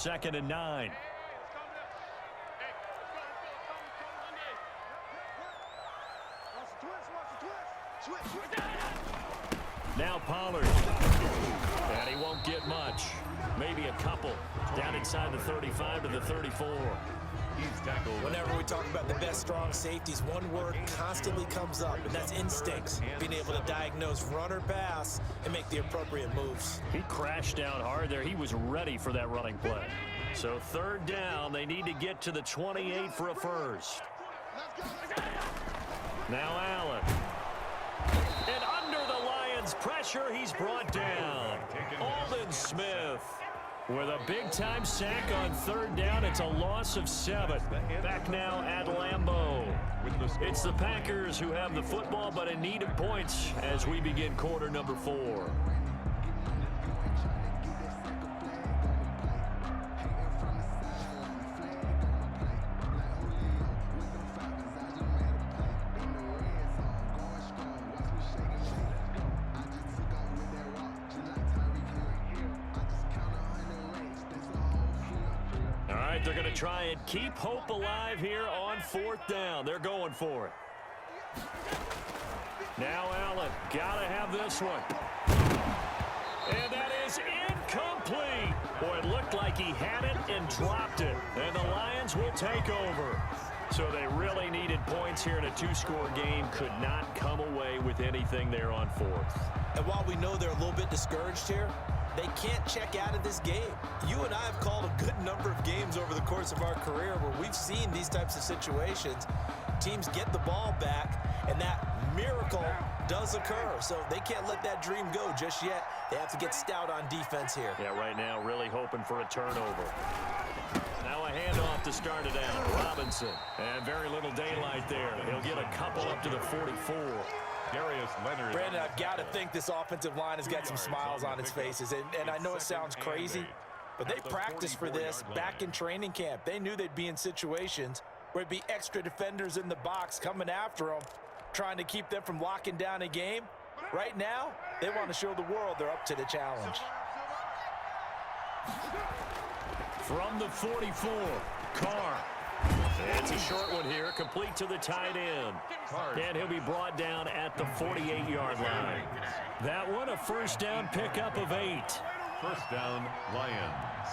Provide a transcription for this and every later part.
2nd and 9. Now Pollard. And he won't get much. Maybe a couple. Down inside the 35 to the 34. Whenever we talk about the best strong safeties, one word constantly comes up, and that's instincts. Being able to diagnose run or pass and make the appropriate moves. He crashed down hard there. He was ready for that running play. So 3rd down, they need to get to the 28 for a first. Now Allen. And under the Lions' pressure, he's brought down. Aldon Smith with a big-time sack on 3rd down. It's a loss of 7. Back now at Lambeau. It's the Packers who have the football, but in need of points as we begin quarter number 4. They're going to try and keep hope alive here on 4th down. They're going for it. Now Allen. Got to have this one. And that is incomplete. Boy, it looked like he had it and dropped it. And the Lions will take over. So they really needed points here in a 2-score game. Could not come away with anything there on 4th. And while we know they're a little bit discouraged here, they can't check out of this game. You and I have called a good number of games over the course of our career where we've seen these types of situations. Teams get the ball back, and that miracle does occur. So they can't let that dream go just yet. They have to get stout on defense here. Yeah, right now really hoping for a turnover. Now a handoff to start it out. Robinson. And very little daylight there. He'll get a couple up to the 44. Brandon, I've got to think this offensive line has got some smiles on its faces. And I know it sounds crazy, but they practiced for this back in training camp. They knew they'd be in situations where it'd be extra defenders in the box coming after them, trying to keep them from locking down a game. Right now, they want to show the world they're up to the challenge. From the 44, Carr. It's a short one here, complete to the tight end. And he'll be brought down at the 48-yard line. That one, a 1st down pickup of 8. 1st down, Lions.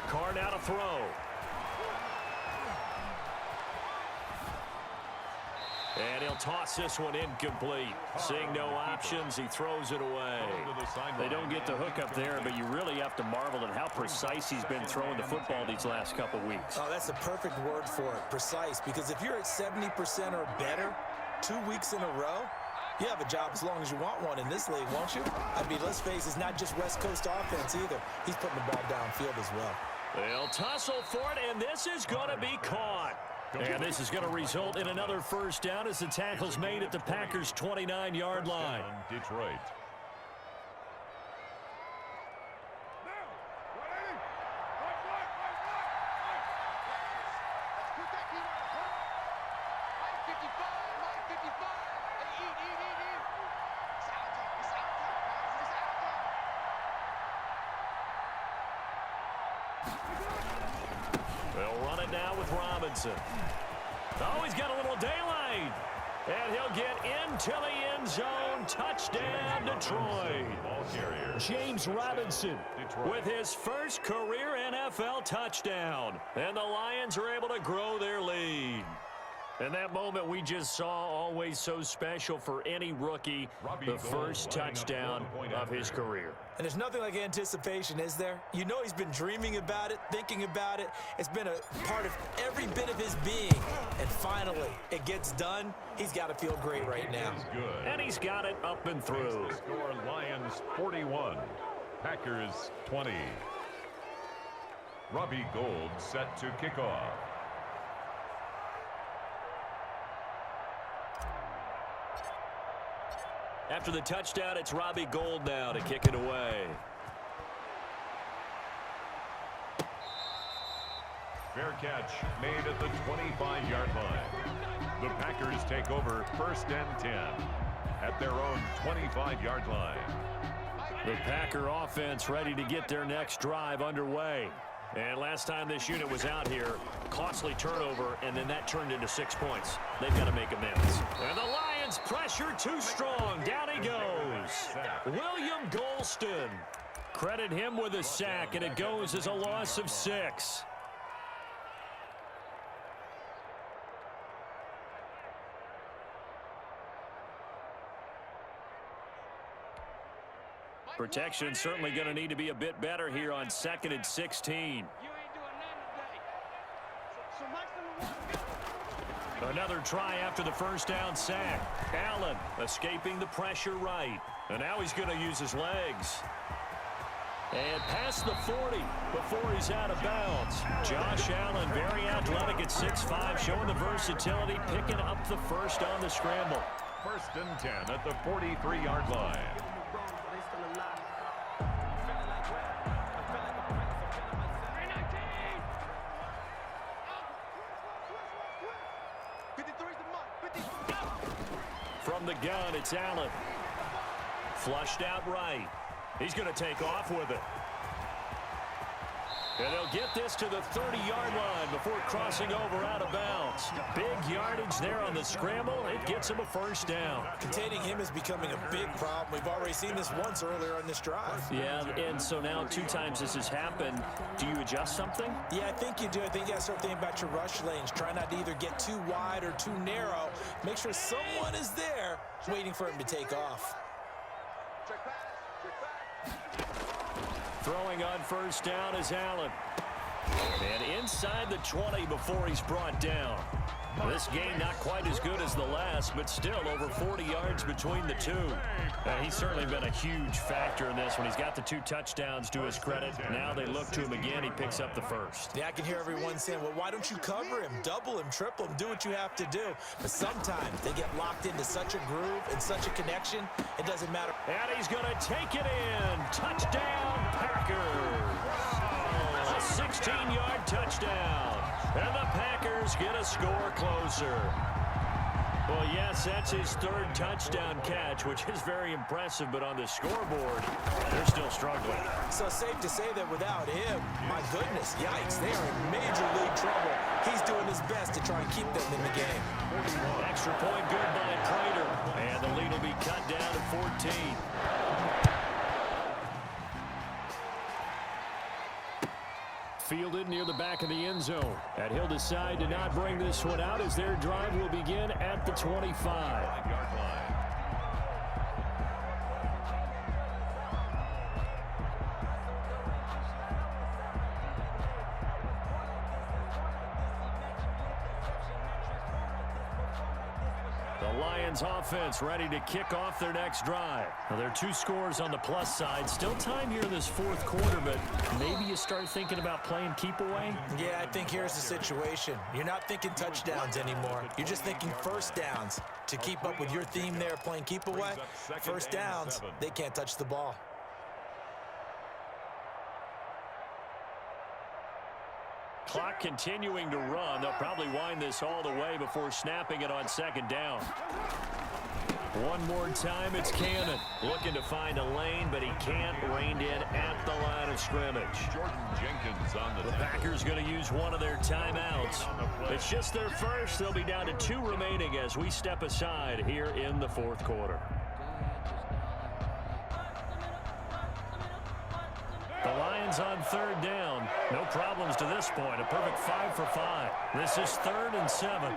Carr now to throw. And he'll toss this one incomplete. Seeing no options, he throws it away. They don't get the hook up there, but you really have to marvel at how precise he's been throwing the football these last couple weeks. Oh, that's the perfect word for it, precise. Because if you're at 70% or better 2 weeks in a row, you have a job as long as you want one in this league, won't you? I mean, let's face it, it's not just West Coast offense either. He's putting the ball downfield as well. They'll tussle for it, and this is going to be caught. And this is going to result in another 1st down as the tackle's made at the Packers' 29-yard line. Detroit. They'll run it now with Robinson. Oh, he's got a little daylight. And he'll get into the end zone. Touchdown, Detroit. James Robinson with his first career NFL touchdown. And the Lions are able to grow their lead. And that moment we just saw, always so special for any rookie, the first touchdown of his career. And there's nothing like anticipation, is there? You know he's been dreaming about it, thinking about it. It's been a part of every bit of his being. And finally, it gets done. He's got to feel great right now. And he's got it up and through. Score Lions 41, Packers 20. Robbie Gould set to kick off. After the touchdown, it's Robbie Gould now to kick it away. Fair catch made at the 25-yard line. The Packers take over 1st and 10 at their own 25-yard line. The Packer offense ready to get their next drive underway. And last time this unit was out here, costly turnover, and then that turned into 6 points. They've got to make amends. And the Lions pressure too strong. Down he goes. William Golston. Credit him with a sack, and it goes as a loss of 6. Protection certainly going to need to be a bit better here on 2nd and 16. Another try after the first down sack. Allen escaping the pressure right. And now he's going to use his legs. And past the 40 before he's out of bounds. Josh Allen, very athletic at 6'5", showing the versatility, picking up the first on the scramble. 1st and 10 at the 43-yard line. From the gun, it's Allen. Flushed out right. He's going to take off with it. And they'll get this to the 30-yard line before crossing over out of bounds. Big yardage there on the scramble. It gets him a first down. Containing him is becoming a big problem. We've already seen this once earlier on this drive. Yeah, and so now 2 times this has happened. Do you adjust something? Yeah, I think you do. I think you got to start thinking about your rush lanes. Try not to either get too wide or too narrow. Make sure someone is there waiting for him to take off. Throwing on first down is Allen. And inside the 20 before he's brought down. This game not quite as good as the last, but still over 40 yards between the two. He's certainly been a huge factor in this one. He's got the 2 touchdowns to his credit. Now they look to him again. He picks up the first. Yeah, I can hear everyone saying, well, why don't you cover him, double him, triple him, do what you have to do. But sometimes they get locked into such a groove and such a connection, it doesn't matter. And he's going to take it in. Touchdown, Packers. A 16-yard touchdown. And the Packers get a score closer. Well, yes, that's his 3rd touchdown catch, which is very impressive, but on the scoreboard, they're still struggling. So safe to say that without him, my goodness, yikes, they are in major league trouble. He's doing his best to try and keep them in the game. Extra point good by Prater, and the lead will be cut down to 14. Fielded near the back of the end zone. And he'll decide to not bring this one out as their drive will begin at the 25. The Lions offense ready to kick off their next drive. Well, there are 2 scores on the plus side. Still time here in this 4th quarter, but maybe you start thinking about playing keep away? Yeah, I think here's the situation. You're not thinking touchdowns anymore. You're just thinking first downs. To keep up with your theme there, playing keep away, first downs, they can't touch the ball. Clock continuing to run. They'll probably wind this all the way before snapping it on 2nd down. One more time, it's Cannon. Looking to find a lane, but he can't. Reined in at the line of scrimmage. Jordan Jenkins on the Packers going to use one of their timeouts. It's just their first. They'll be down to 2 remaining as we step aside here in the 4th quarter. The Lions on 3rd down. No problems to this point. A perfect 5 for 5. This is 3rd and 7.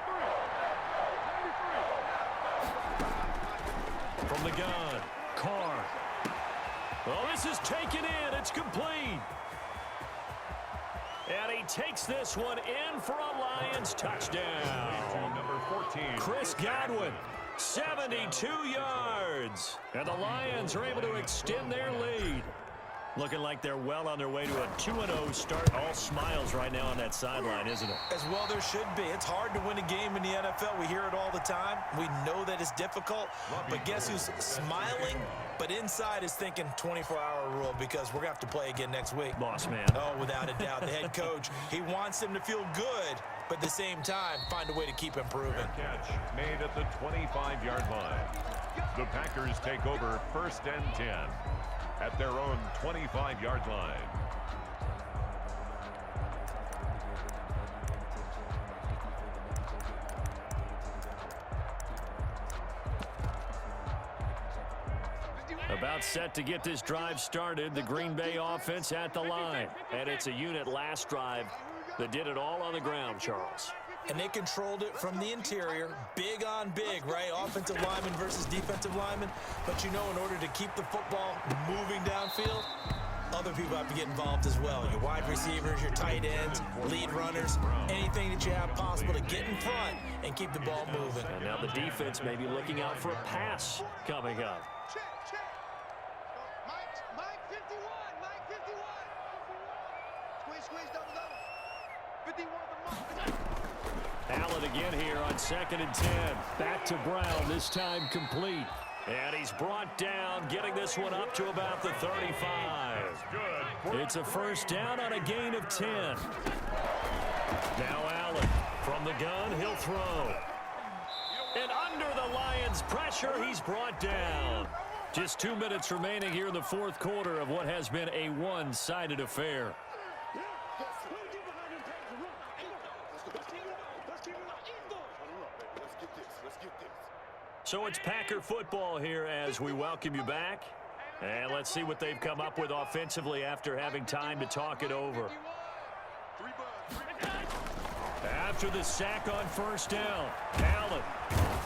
From the gun, Carr. Well, this is taken in. It's complete. And he takes this one in for a Lions touchdown. number 14. Chris Godwin, 72 yards. And the Lions are able to extend their lead. Looking like they're well on their way to a 2-0 start. All smiles right now on that sideline, isn't it? As well there should be. It's hard to win a game in the NFL. We hear it all the time. We know that it's difficult. But guess who's smiling? But inside is thinking 24-hour rule because we're going to have to play again next week. Boss man. Oh, without a doubt. The head coach, he wants them to feel good, but at the same time, find a way to keep improving. Catch made at the 25-yard line. The Packers take over 1st and 10. at their own 25-yard line. About set to get this drive started, the Green Bay offense at the line. And it's a unit last drive that did it all on the ground, Charles. And they controlled it from the interior, big on big, right? Offensive lineman versus defensive lineman. But you know, in order to keep the football moving downfield, other people have to get involved as well. Your wide receivers, your tight ends, lead runners, anything that you have possible to get in front and keep the ball moving. And now the defense may be looking out for a pass coming up. Mike 51, Mike 51. Squeeze, double. 51 to Mike. Allen again here on 2nd and 10. Back to Brown, this time complete. And he's brought down, getting this one up to about the 35. It's a first down on a gain of 10. Now Allen from the gun, he'll throw. And under the Lions' pressure, he's brought down. Just 2 minutes remaining here in the fourth quarter of what has been a one-sided affair. So it's Packer football here as we welcome you back. And let's see what they've come up with offensively after having time to talk it over. After the sack on first down, Allen.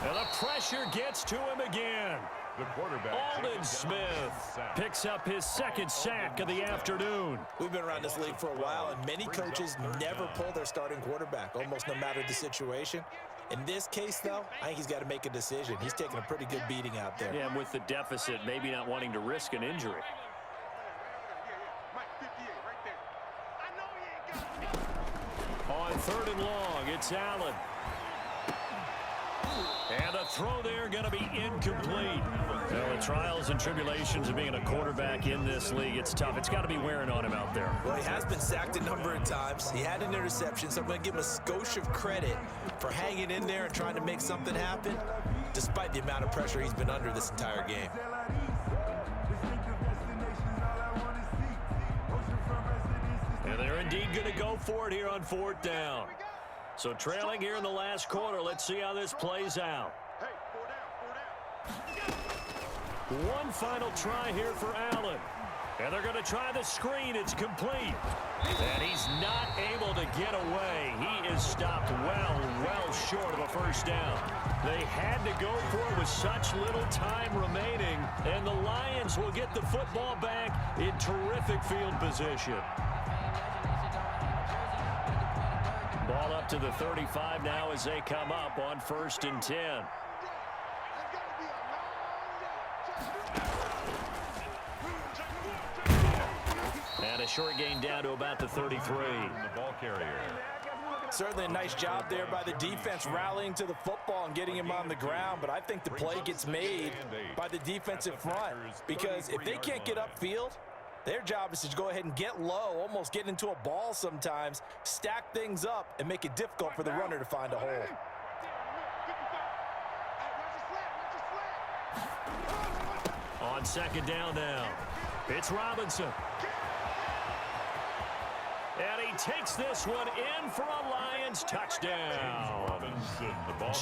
And the pressure gets to him again. The quarterback, Aldon Smith, picks up his second sack of the afternoon. We've been around this league for a while, and many coaches never pull their starting quarterback, almost no matter the situation. In this case, though, I think he's got to make a decision. He's taking a pretty good beating out there. Yeah, and with the deficit, maybe not wanting to risk an injury. On 3rd and long, it's Allen. And the throw there going to be incomplete. Well, the trials and tribulations of being a quarterback in this league, it's tough. It's got to be wearing on him out there. Well, he has been sacked a number of times. He had an interception, so I'm going to give him a skosh of credit for hanging in there and trying to make something happen, despite the amount of pressure he's been under this entire game. And they're indeed going to go for it here on 4th down. So trailing here in the last quarter, let's see how this plays out. One final try here for Allen. And they're going to try the screen. It's complete. And he's not able to get away. He is stopped well short of a first down. They had to go for it with such little time remaining. And the Lions will get the football back in terrific field position. Ball up to the 35 now as they come up on 1st and 10. And a short gain down to about the 33. The ball carrier. Certainly a nice job there by the defense rallying to the football and getting him on the ground, but I think the play gets made by the defensive front, because if they can't get upfield, their job is to go ahead and get low, almost get into a ball sometimes, stack things up, and make it difficult for the runner to find a hole. On 2nd down now, it's Robinson. And he takes this one in for a Lions touchdown.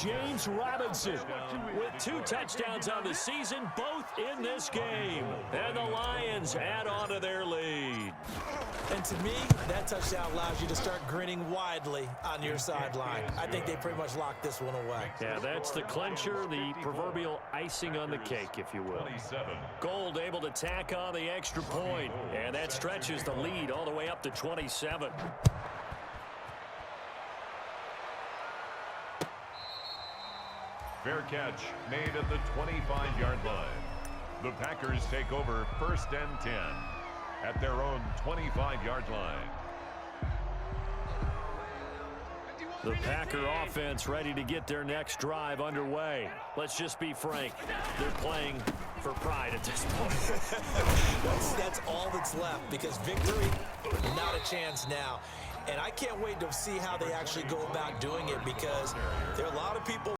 James Robinson with 2 touchdowns on the season, both in this game. And the Lions add on to their lead. And to me, that touchdown allows you to start grinning widely on your sideline. I think they pretty much locked this one away. Yeah, that's the clincher, the proverbial icing on the cake, if you will. Gold able to tack on the extra point, and that stretches the lead all the way up to 27. Fair catch made at the 25-yard line. The Packers take over 1st and 10 at their own 25-yard line. The Packer offense ready to get their next drive underway. Let's just be frank. They're playing for pride at this point. That's all that's left, because victory, not a chance now. And I can't wait to see how they actually go about doing it, because there are a lot of people